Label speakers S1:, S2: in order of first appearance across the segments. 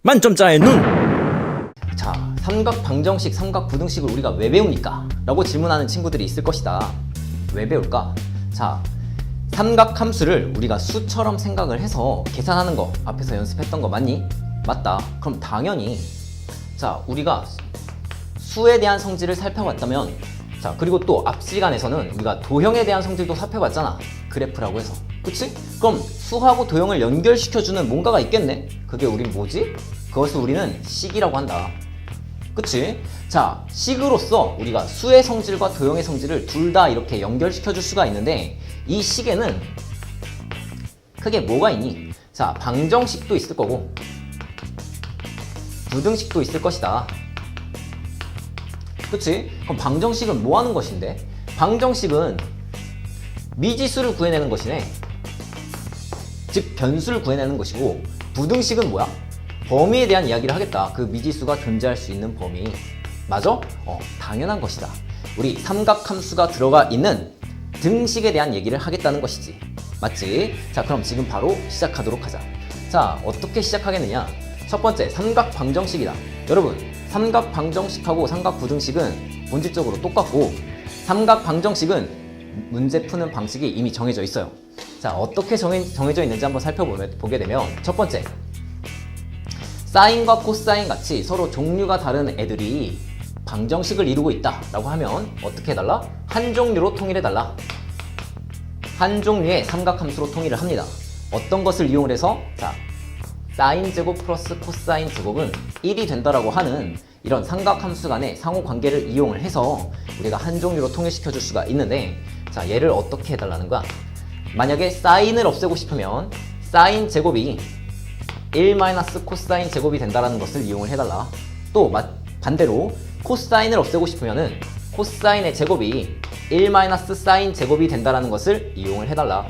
S1: 만점자의 눈!
S2: 자, 삼각 방정식, 삼각 부등식을 우리가 왜 배웁니까? 라고 질문하는 친구들이 있을 것이다. 왜 배울까? 자, 삼각 함수를 우리가 수처럼 생각을 해서 계산하는 거 앞에서 연습했던 거 맞니? 맞다. 그럼 당연히 자, 우리가 수에 대한 성질을 살펴봤다면 자, 그리고 또 앞 시간에서는 우리가 도형에 대한 성질도 살펴봤잖아. 그래프라고 해서. 그치? 그럼 수하고 도형을 연결시켜주는 뭔가가 있겠네? 그게 우린 뭐지? 그것을 우리는 식이라고 한다. 그치? 자, 식으로서 우리가 수의 성질과 도형의 성질을 둘 다 이렇게 연결시켜 줄 수가 있는데 이 식에는 크게 뭐가 있니? 자, 방정식도 있을 거고 부등식도 있을 것이다. 그치? 그럼 방정식은 뭐 하는 것인데? 방정식은 미지수를 구해내는 것이네. 즉 변수를 구해내는 것이고 부등식은 뭐야? 범위에 대한 이야기를 하겠다. 그 미지수가 존재할 수 있는 범위. 맞아? 당연한 것이다. 우리 삼각함수가 들어가 있는 등식에 대한 얘기를 하겠다는 것이지. 맞지? 자, 그럼 지금 바로 시작하도록 하자. 자, 어떻게 시작하겠느냐? 첫 번째, 삼각방정식이다. 여러분, 삼각방정식하고 삼각부등식은 본질적으로 똑같고 삼각방정식은 문제 푸는 방식이 이미 정해져 있어요. 자, 어떻게 정해져 있는지 한번 살펴보게 되면 첫 번째, 사인과 코사인 같이 서로 종류가 다른 애들이 방정식을 이루고 있다 라고 하면 어떻게 해달라? 한 종류로 통일해달라. 한 종류의 삼각함수로 통일을 합니다. 어떤 것을 이용을 해서? 자, 사인 제곱 플러스 코사인 제곱은 1이 된다라고 하는 이런 삼각함수 간의 상호관계를 이용을 해서 우리가 한 종류로 통일시켜 줄 수가 있는데 자, 얘를 어떻게 해달라는 거야? 만약에 사인을 없애고 싶으면 사인 제곱이 1 코사인 제곱이 된다는 것을 이용을 해달라. 또 반대로 코사인을 없애고 싶으면은 코사인의 제곱이 1 사인 제곱이 된다는 것을 이용을 해달라.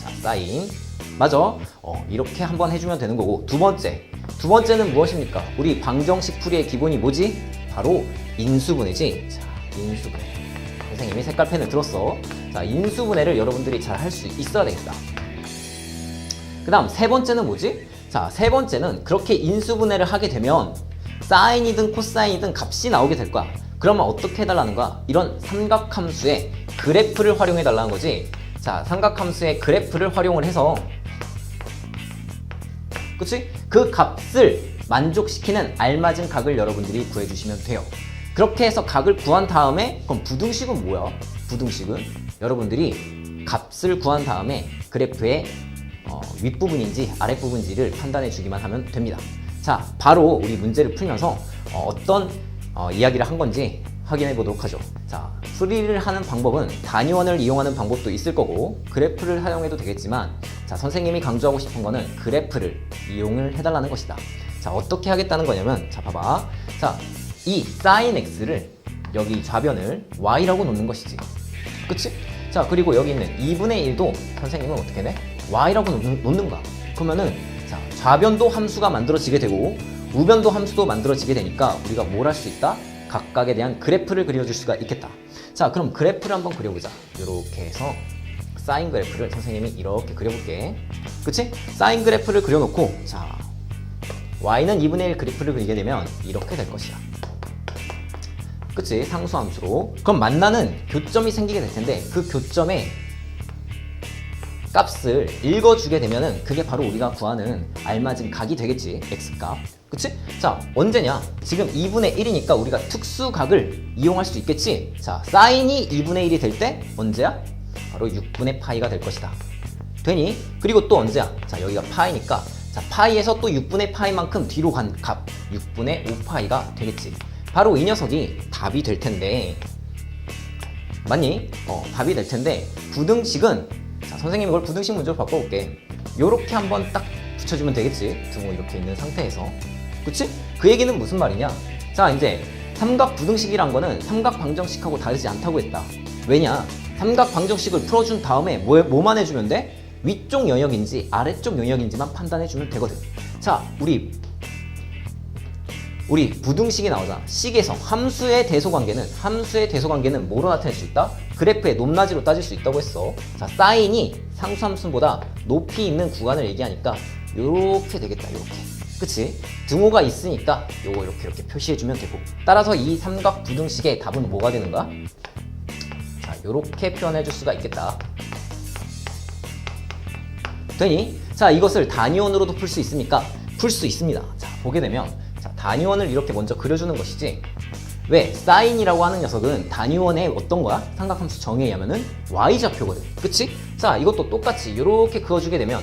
S2: 자, 사인. 맞아. 이렇게 한번 해주면 되는 거고 두 번째는 무엇입니까? 우리 방정식 풀이의 기본이 뭐지? 바로 인수분해지. 자, 인수분해. 선생님이 색깔펜을 들었어. 자, 인수분해를 여러분들이 잘 할 수 있어야 되겠다. 그 다음 세 번째는 뭐지? 자, 세 번째는 그렇게 인수분해를 하게 되면 사인이든 코사인이든 값이 나오게 될 거야. 그러면 어떻게 해달라는 거야? 이런 삼각함수의 그래프를 활용해 달라는 거지. 자, 삼각함수의 그래프를 활용을 해서 그치? 그 값을 만족시키는 알맞은 각을 여러분들이 구해주시면 돼요. 그렇게 해서 각을 구한 다음에 그럼 부등식은 뭐야? 부등식은 여러분들이 값을 구한 다음에 그래프의 윗부분인지 아랫부분인지를 판단해 주기만 하면 됩니다. 자, 바로 우리 문제를 풀면서 어떤 이야기를 한 건지 확인해 보도록 하죠. 자, 풀이를 하는 방법은 단위원을 이용하는 방법도 있을 거고 그래프를 사용해도 되겠지만 자, 선생님이 강조하고 싶은 거는 그래프를 이용을 해달라는 것이다. 자, 어떻게 하겠다는 거냐면 자, 봐봐. 자, 이 sin x를 여기 좌변을 y라고 놓는 것이지. 그치? 자, 그리고 여기 있는 2분의 1도 선생님은 어떻게 내? y라고 놓는 거야. 그러면은 자, 좌변도 함수가 만들어지게 되고 우변도 함수도 만들어지게 되니까 우리가 뭘 할 수 있다? 각각에 대한 그래프를 그려줄 수가 있겠다. 자, 그럼 그래프를 한번 그려보자. 이렇게 해서 사인 그래프를 선생님이 이렇게 그려볼게. 그치? 사인 그래프를 그려놓고 자, y는 2분의 1 그래프를 그리게 되면 이렇게 될 것이야. 그치? 상수함수로. 그럼 만나는 교점이 생기게 될 텐데 그 교점의 값을 읽어주게 되면은 그게 바로 우리가 구하는 알맞은 각이 되겠지. x값. 그치? 자, 언제냐? 지금 2분의 1이니까 우리가 특수각을 이용할 수 있겠지? 자, 사인이 2분의 1이 될 때 언제야? 바로 6분의 파이가 될 것이다. 되니? 그리고 또 언제야? 자, 여기가 파이니까 자, 파이에서 또 6분의 파이만큼 뒤로 간 값 6분의 5파이가 되겠지. 바로 이 녀석이 답이 될 텐데 맞니? 답이 될 텐데 부등식은 자, 선생님이 이걸 부등식 문제로 바꿔볼게. 요렇게 한번 딱 붙여주면 되겠지. 등호 이렇게 있는 상태에서. 그치? 그 얘기는 무슨 말이냐? 자, 이제 삼각 부등식이란 거는 삼각 방정식하고 다르지 않다고 했다. 왜냐? 삼각 방정식을 풀어준 다음에 뭐만 해주면 돼? 위쪽 영역인지 아래쪽 영역인지만 판단해주면 되거든. 자, 우리 부등식이 나오잖아. 식에서 함수의 대소관계는 뭐로 나타낼 수 있다? 그래프의 높낮이로 따질 수 있다고 했어. 자, 사인이 상수함수보다 높이 있는 구간을 얘기하니까 요렇게 되겠다. 요렇게. 그치? 등호가 있으니까 요거 이렇게 표시해주면 되고, 따라서 이 삼각 부등식의 답은 뭐가 되는 거야? 자, 요렇게 표현해줄 수가 있겠다. 되니? 자, 이것을 단위원으로도 풀 수 있습니까? 풀 수 있습니다. 자, 보게 되면 자, 단위원을 이렇게 먼저 그려주는 것이지, 왜? 사인이라고 하는 녀석은 단위원의 어떤 거야? 삼각함수 정의에 의하면은 y좌표거든. 그치? 자, 이것도 똑같이 이렇게 그어주게 되면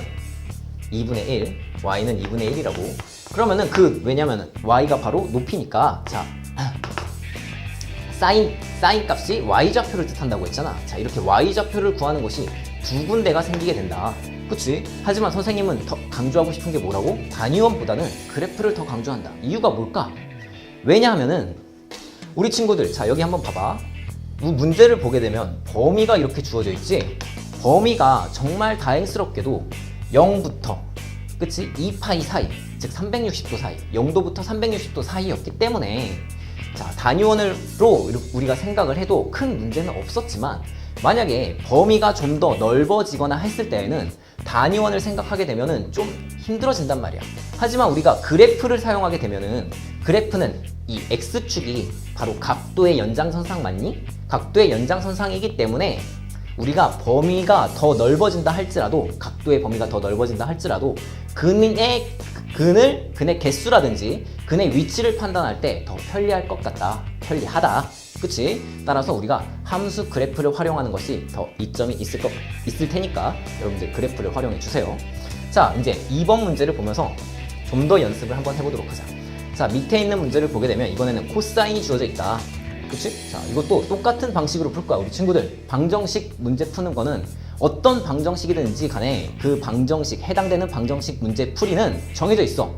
S2: 2분의 1, y는 2분의 1이라고. 그러면은 왜냐면은 y가 바로 높이니까, 자, 사인 값이 y좌표를 뜻한다고 했잖아. 자, 이렇게 y좌표를 구하는 것이 두 군데가 생기게 된다. 그치? 하지만 선생님은 더 강조하고 싶은 게 뭐라고? 단위원보다는 그래프를 더 강조한다. 이유가 뭘까? 왜냐하면은 우리 친구들, 자, 여기 한번 봐봐. 문제를 보게 되면 범위가 이렇게 주어져 있지? 범위가 정말 다행스럽게도 0부터, 그치? 2파이 사이, 즉 360도 사이, 0도부터 360도 사이였기 때문에, 자, 단위원으로 우리가 생각을 해도 큰 문제는 없었지만, 만약에 범위가 좀 더 넓어지거나 했을 때에는 단위원을 생각하게 되면은 좀 힘들어진단 말이야. 하지만 우리가 그래프를 사용하게 되면은, 그래프는 이 x축이 바로 각도의 연장선상 맞니? 각도의 연장선상이기 때문에 우리가 범위가 더 넓어진다 할지라도, 각도의 범위가 더 넓어진다 할지라도 근의 개수라든지 근의 위치를 판단할 때 더 편리할 것 같다. 편리하다. 그치? 따라서 우리가 함수 그래프를 활용하는 것이 더 이점이 있을 테니까 여러분들 그래프를 활용해 주세요. 자, 이제 2번 문제를 보면서 좀 더 연습을 한번 해보도록 하자. 자, 밑에 있는 문제를 보게 되면 이번에는 코사인이 주어져 있다. 그치? 자, 이것도 똑같은 방식으로 풀 거야. 우리 친구들, 방정식 문제 푸는 거는 어떤 방정식이든지 간에 그 방정식, 해당되는 방정식 문제 풀이는 정해져 있어.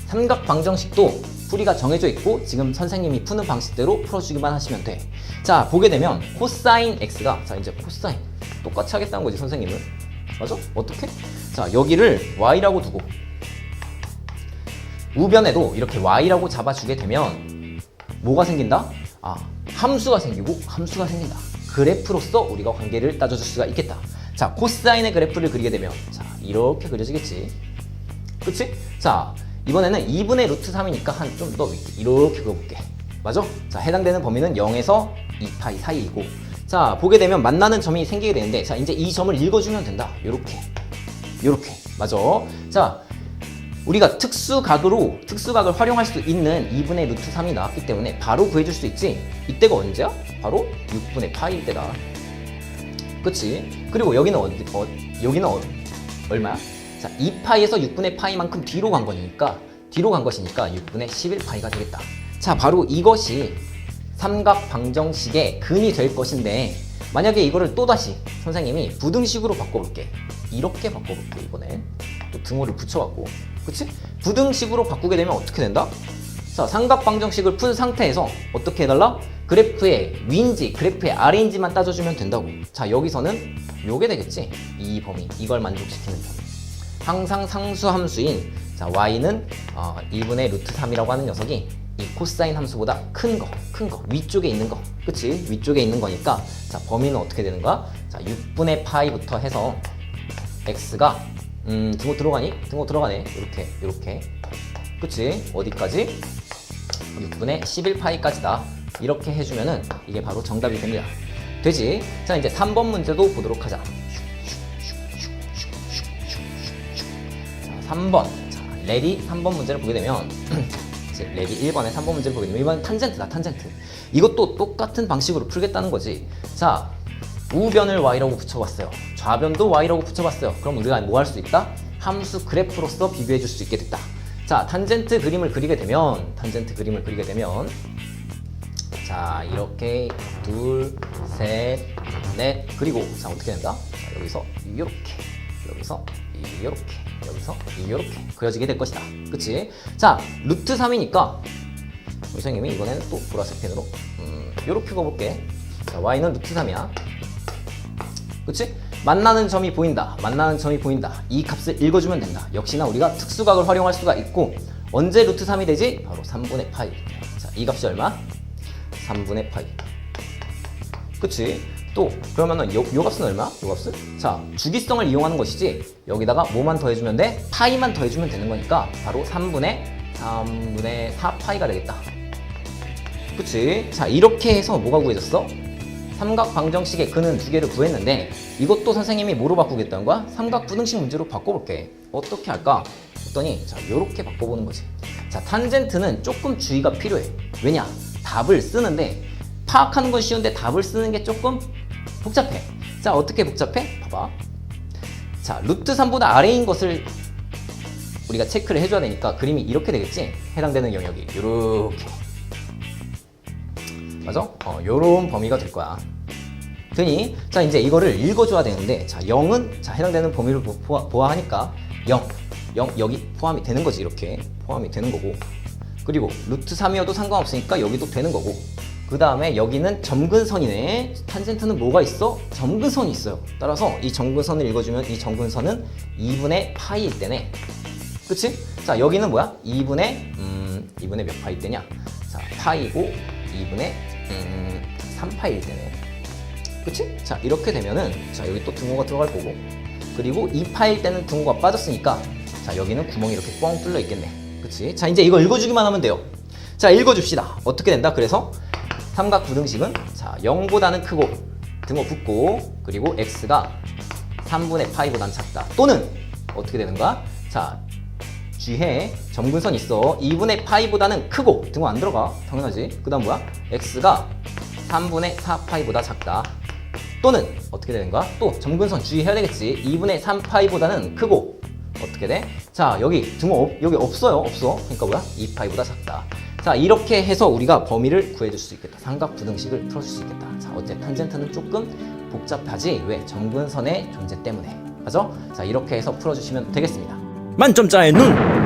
S2: 삼각 방정식도 풀이가 정해져 있고 지금 선생님이 푸는 방식대로 풀어주기만 하시면 돼. 자, 보게 되면 코사인 x가, 자, 이제 코사인 똑같이 하겠다는 거지, 선생님은. 맞아? 어떻게? 자, 여기를 y라고 두고 우변에도 이렇게 y라고 잡아주게 되면 뭐가 생긴다? 아, 함수가 생기고 함수가 생긴다. 그래프로서 우리가 관계를 따져줄 수가 있겠다. 자, 코사인의 그래프를 그리게 되면, 자, 이렇게 그려지겠지. 그치? 자, 이번에는 2분의 루트 3이니까 한 좀 더 이렇게 그어볼게. 맞아? 자, 해당되는 범위는 0에서 2파이 사이이고, 자, 보게 되면 만나는 점이 생기게 되는데, 자, 이제 이 점을 읽어주면 된다. 요렇게. 맞아? 자, 우리가 특수각을 활용할 수 있는 2분의 루트 3이 나왔기 때문에 바로 구해줄 수 있지. 이때가 언제야? 바로 6분의 파이일 때다. 그치? 그리고 여기는 얼마야? 자, 2파이에서 6분의 파이만큼 뒤로 간 것이니까 6분의 11파이가 되겠다. 자, 바로 이것이 삼각 방정식의 근이 될 것인데, 만약에 이거를 또다시 선생님이 부등식으로 바꿔볼게. 이렇게 바꿔볼게. 이번엔 또 등호를 붙여갖고, 그치? 부등식으로 바꾸게 되면 어떻게 된다? 자, 삼각 방정식을 푼 상태에서 어떻게 해달라? 그래프의 위인지 그래프의 아래인지만 따져주면 된다고. 자, 여기서는 요게 되겠지. 이 범위, 이걸 만족시키는 범위. 항상 상수함수인, 자, y는 2분의 루트 3이라고 하는 녀석이 이 코사인 함수보다 큰 거, 위쪽에 있는 거. 그치? 위쪽에 있는 거니까, 자, 범위는 어떻게 되는 거야? 자, 6분의 파이부터 해서 x가 등호 들어가니? 등호 들어가네. 이렇게. 그치? 어디까지? 6분의 11파이까지다. 이렇게 해주면은 이게 바로 정답이 됩니다. 되지? 자, 이제 3번 문제도 보도록 하자. 자, 3번. 자, 레디 3번 문제를 보게 되면 레디 1번에 3번 문제를 보게 되면 이번엔 탄젠트다, 탄젠트. 이것도 똑같은 방식으로 풀겠다는 거지. 자, 우변을 y라고 붙여봤어요. 좌변도 y라고 붙여봤어요. 그럼 우리가 뭐 할 수 있다? 함수 그래프로서 비교해 줄 수 있게 됐다. 자, 탄젠트 그림을 그리게 되면, 자, 이렇게 둘, 셋, 넷, 그리고 자, 어떻게 된다? 자, 여기서 이렇게 그려지게 될 것이다. 그치? 자, 루트 3이니까 선생님이 이번에는 또 보라색 펜으로 이렇게 그어볼게. 자, y는 루트 3이야. 그치? 만나는 점이 보인다. 이 값을 읽어주면 된다. 역시나 우리가 특수각을 활용할 수가 있고, 언제 루트 3이 되지? 바로 3분의 파이. 자, 이 값이 얼마? 3분의 파이. 그치? 또 그러면은 요 값은 얼마야? 요 값은? 자, 주기성을 이용하는 것이지 여기다가 뭐만 더해주면 돼? 파이만 더해주면 되는 거니까 바로 3분의 4파이가 되겠다. 그치? 자, 이렇게 해서 뭐가 구해졌어? 삼각 방정식의 근은 두 개를 구했는데 이것도 선생님이 뭐로 바꾸겠다는 거야? 삼각 부등식 문제로 바꿔볼게. 어떻게 할까? 했더니 자, 요렇게 바꿔보는 거지. 자, 탄젠트는 조금 주의가 필요해. 왜냐? 답을 쓰는데 파악하는 건 쉬운데 답을 쓰는 게 조금 복잡해. 자, 어떻게 복잡해? 봐봐. 자, 루트 3보다 아래인 것을 우리가 체크를 해줘야 되니까 그림이 이렇게 되겠지? 해당되는 영역이 요렇게. 맞아? 요런 범위가 될 거야. 되니, 자, 이제 이거를 읽어줘야 되는데, 자, 0은, 자, 해당되는 범위를 보아하니까 0 여기 포함이 되는 거지. 이렇게 포함이 되는 거고, 그리고 루트 3이어도 상관없으니까 여기도 되는 거고, 그 다음에 여기는 점근선이네. 탄젠트는 뭐가 있어? 점근선이 있어요. 따라서 이 점근선을 읽어주면 이 점근선은 2분의 파이일 때네. 그치? 자, 여기는 뭐야? 2분의 몇 파이 때냐? 자, 파이고 2분의 3파일 때네. 그치? 자, 이렇게 되면은 자, 여기 또 등호가 들어갈 거고, 그리고 2파일 때는 등호가 빠졌으니까 자, 여기는 구멍이 이렇게 뻥 뚫려 있겠네. 그치? 자, 이제 이거 읽어주기만 하면 돼요. 자, 읽어줍시다. 어떻게 된다? 그래서 삼각 부등식은 자, 0보다는 크고 등호 붙고, 그리고 x가 3분의 파이보다는 작다. 또는 어떻게 되는 거야? 자, 뒤에 점근선 있어. 2분의 파이보다는 크고 등호 안 들어가. 당연하지. 그 다음 뭐야? x가 3분의 4파이보다 작다. 또는 어떻게 되는 거야? 또 점근선 주의해야 되겠지. 2분의 3파이보다는 크고 어떻게 돼? 자, 여기 등호 여기 없어요. 없어. 그러니까 뭐야? 2파이보다 작다. 자, 이렇게 해서 우리가 범위를 구해줄 수 있겠다. 삼각 부등식을 풀어줄 수 있겠다. 자, 어때? 탄젠트는 조금 복잡하지? 왜? 점근선의 존재 때문에. 맞아? 자, 이렇게 해서 풀어주시면 되겠습니다.
S1: 만점자의 눈!